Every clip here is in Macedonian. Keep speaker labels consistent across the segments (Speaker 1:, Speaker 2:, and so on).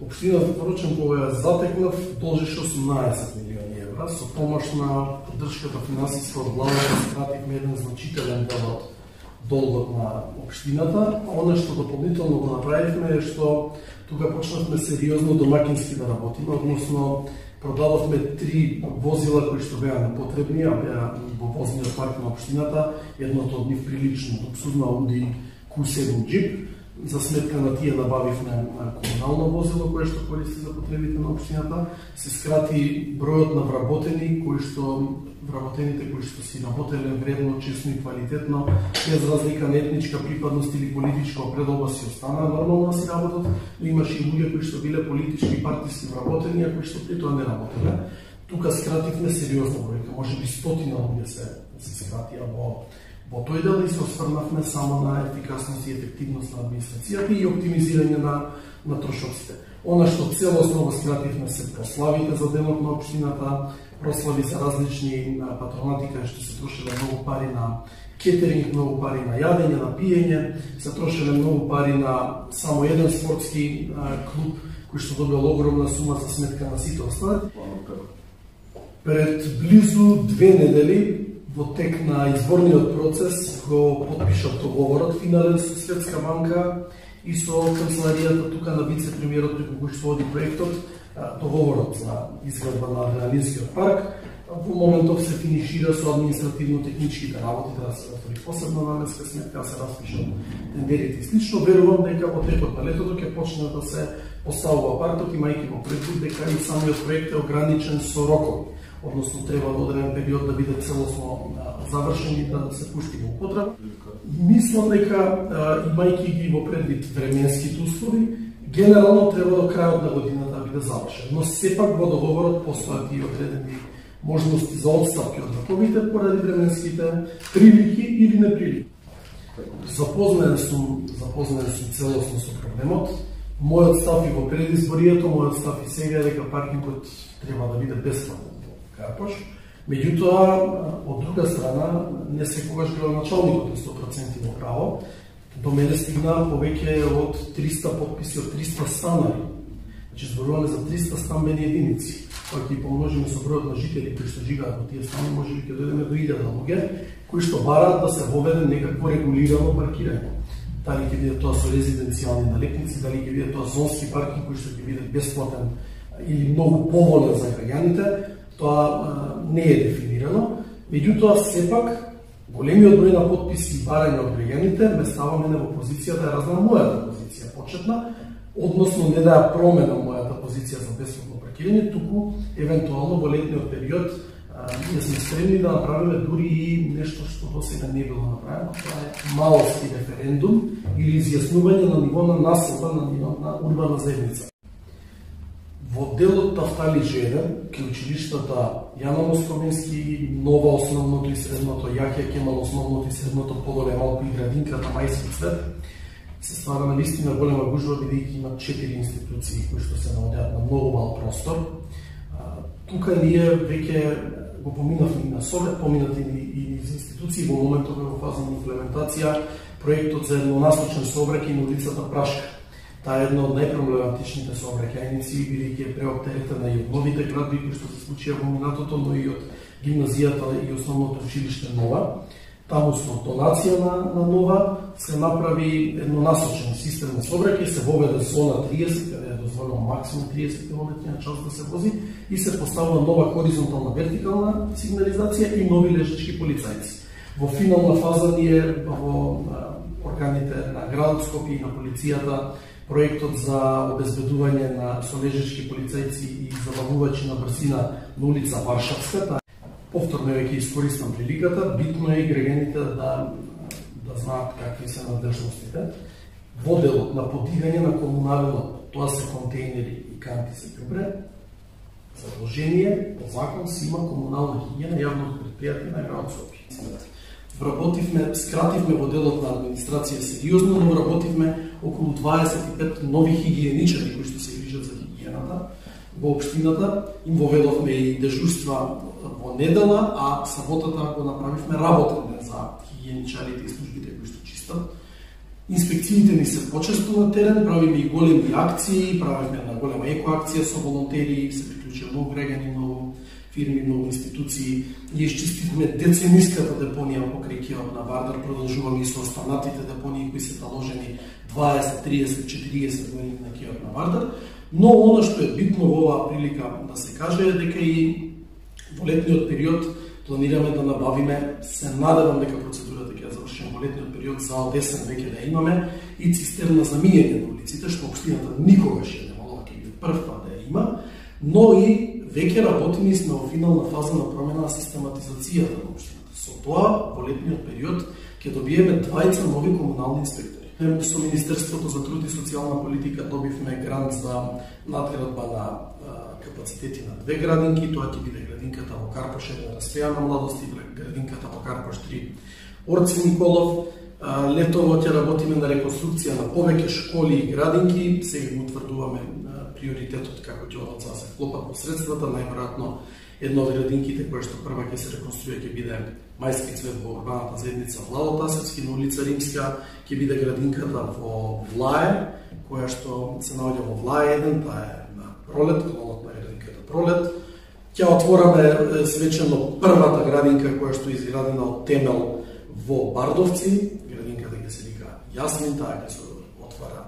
Speaker 1: Општината Поручен, кога ја затекнав, должеше 18 милиони евра. Со помош на поддршката финансиска од владата скративме еден значителен дел од долгот на општината. Оно што дополнително го направивме е што тука почнавме сериозно домакински да работиме, односно продадовме 3 возила кои што беа непотребни, а беа во возниот парк на општината. Едното од нив прилично луксузна Audi Q7 джип. За сметка на тие набавивме комунално возило кое што користи за потребите на општината. Се скрати бројот на вработените кои што си работеле вредно, честно и квалитетно, без разлика на етничка припадност или политичка определба си останаа нормално да си работат, но имаше и луѓе кои што биле политички и партиски вработени, а кои што при тоа не работеле. Тука скративме сериозна бројка, можеби 100 луѓе се скратија во тој дел и се осврнавме само на ефикасност и ефективност на администрацијата и оптимизирање на трошоците. Она што целосно го скративме се прославите за денот на општината, прослави за различни патронати кај што се трошеле многу пари на кетеринг, многу пари на јадење, на пиење, се трошеле многу пари на само еден спортски клуб кој што добил огромна сума за сметка на сите останати. Пред близу 2 недели во тек на изборниот процес го потпишав договорот финален со Светска банка и со канцеларијата тука на вице-премиерот преку кој што води проектот, договорот за изградба на адреналинскиот парк. Во моментов се финишира со административно-техничките работи, да се отвори посебна наменска сметка, да се распишат тендерите и слично. Верувам дека во текот на летото ќе почне да се поставува паркот, имајќи во предвид дека и самиот проект е ограничен со рокови. Односно треба во одреден период да биде целосно завршен и да се пушти во употреба. Мислам дека имајќи ги во предвид временските услови, генерално треба до крајот на годината да биде завршен. Но сепак во договорот постојат и одредени можности за отстапки од роковите поради временските прилики или неприлики. Запознаен сум целосно со проблемот. Мојот став и во предизборието, мојот став и сега е дека паркингот треба да биде бесплатен. Меѓутоа, од друга страна, не секогаш градоначалникот е 100% во право. До мене стигна повеќе од 300 подписи од 300 станари. Значи, зборуваме за 300 стамбени единици. Кога ќе помножиме со бројот на жители кои што живеат во тие стани, можеби ќе дојдеме до 1000 луѓе кои што бараат да се воведе некакво регулирано паркирање. Дали ќе биде тоа со резиденцијални налекници, дали ќе биде тоа зонски паркинг кој што ќе биде бесплатен или многу поволен за граѓаните, тоа не е дефинирано. Меѓутоа, сепак, големиот број на подписи и барање од граѓаните ме става мене во позиција да ја разнам мојата позиција почетна, односно не да ја променам мојата позиција за бесплатно паркирање, туку евентуално во летниот период ние сме спремни да направиме дури и нешто што досега не било направено. Тоа е малоски референдум или изјаснување на ниво на населба, на ниво на урбана заедница. Во делот Тафтали Ж1, ке училиштата Јана Московински, Нова основното и средното, Јахја Кемал основното и средното, Подоле Малко и градинката Мајски цвет, се ствара наистина голема гужва, бидејќи има 4 институции кои што се наоѓаат на многу мал простор. Тука ние веќе го поминавме и на Совет, поминати и из институции, во моментот е во фаза на имплементација проектот за еднонасочен сообраќај на улицата Прашка. Таа е една од најпроблематичните сообраќајници, бидејќи е преоптеретена и од новите градби кои што се случија во минатото, но и од гимназијата и основното училиште Нова. Таму со донација на Нова се направи еднонасочен систем на сообраќај, се воведе зона 30, каде е дозволено максимум 30 км/ч да се вози и се поставува нова хоризонтална вертикална сигнализација и нови лежачки полицајци. Во финална фаза ние во органите на градот Скопје и на полицијата проектот за обезбедување на со лежачки полицајци и забавувачи на брзина на улица Варшавска. Повторно веќе искористам приликата, битно е и граѓаните да знаат какви се надлежностите. Во делот на подигање на комунален отпад, тоа се контейнери и канти се ѓубре, задолжение по закон си има комунална хигиена јавно предпријатие на градот Скопје. Скративме во делот на администрација сериозно, но работивме околу 25 нови хигиеничари кои што се грижат за хигиената во општината. Им воведовме и дежурства во недела, а саботата го направивме работен ден за хигиеничарите и службите кои што чистат. Инспекциите ни се почесто на терен, правиме и големи акции, правиме на голема екоакција со волонтери, се приклучија многу граѓани, многу фирми, многу институции. И изчистивме децениската депонија покрај киот на Вардар, продолжуваме и со останатите депонии кои се таложени 20, 30, 40 години на киот на Вардар. Но оно што е битно во оваа прилика да се каже е дека и во летниот период планираме да набавиме, се надевам дека процедурата ќе ја завршиме во летниот период, за од есен веќе да имаме и цистерна за миење на улиците, што општината никогаш ја немала, ќе биде прв пат да ја има, но и веќе работиме и сме во финална фаза на промена на систематизацијата на општината. Со тоа, во летниот период, ќе добиеме 20 нови комунални инспектори. Со Министерството за труд и социјална политика добивме грант за надградба на капацитети на 2 градинки, тоа ќе биде градинката во Карпош 1 Распејана младост и градинката во Карпош 3 Орци Николов. Летово ќе работиме на реконструкција на повеќе школи и градинки, сега го утврдуваме приоритетот како ќе одат за се вклопат во средствата, најверојатно една од градинките која што прва ќе се реконструира ќе биде Мајски цвет во урбаната заедница Владо Тасевски на улица Римска, ќе биде градинката во Влае, која што се наоѓа во Влае 1, таа е на Пролет, клонот на градинката Пролет. Ќе отвораме свечено првата градинка која што е изградена од темел во Бардовци, градинката ќе се вика Јасмин, таа ќе се отвара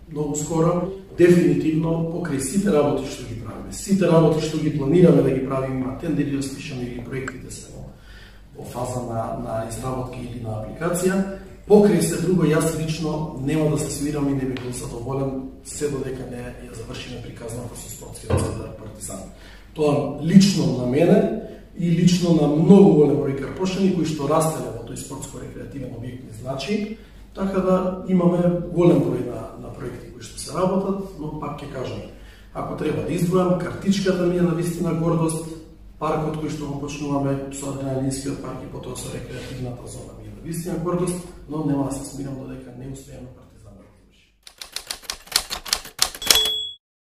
Speaker 1: многу скоро. Дефинитивно, покрај сите работи што ги правиме, сите работи што ги планираме да ги правиме, има тендери распишани или проектите се во фаза на изработка или на апликација, покрај се друго, јас лично нема да се свирам и не би бил задоволен се додека не ја завршиме приказната со спортскиот центар Партизан. Тоа лично на мене и лично на многу голем број карпошани кои што растеле во тој спортско-рекреативен објект не значи, така да имаме голем број на проекти кои што се работат, но пак ќе кажам, ако треба да избројам, картичката ми е на вистина гордост, паркот кој што го почнуваме со адреналинскиот парк и потоа со рекреативната зона ми е на вистина гордост, но нема да се смирам додека не успееме